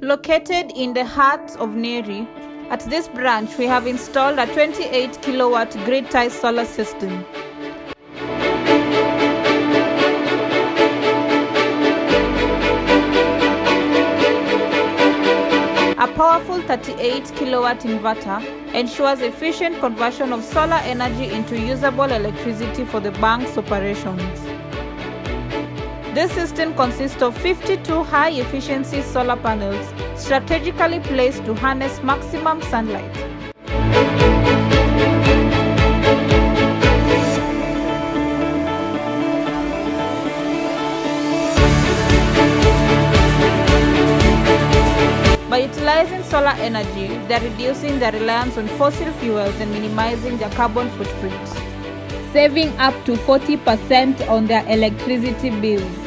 Located in the heart of Nyeri, at this branch we have installed a 28 kilowatt grid-tied solar system. A powerful 38 kilowatt inverter ensures efficient conversion of solar energy into usable electricity for the bank's operations. This system consists of 52 high-efficiency solar panels strategically placed to harness maximum sunlight. By utilizing solar energy, they are reducing their reliance on fossil fuels and minimizing their carbon footprint, saving up to 40% on their electricity bills.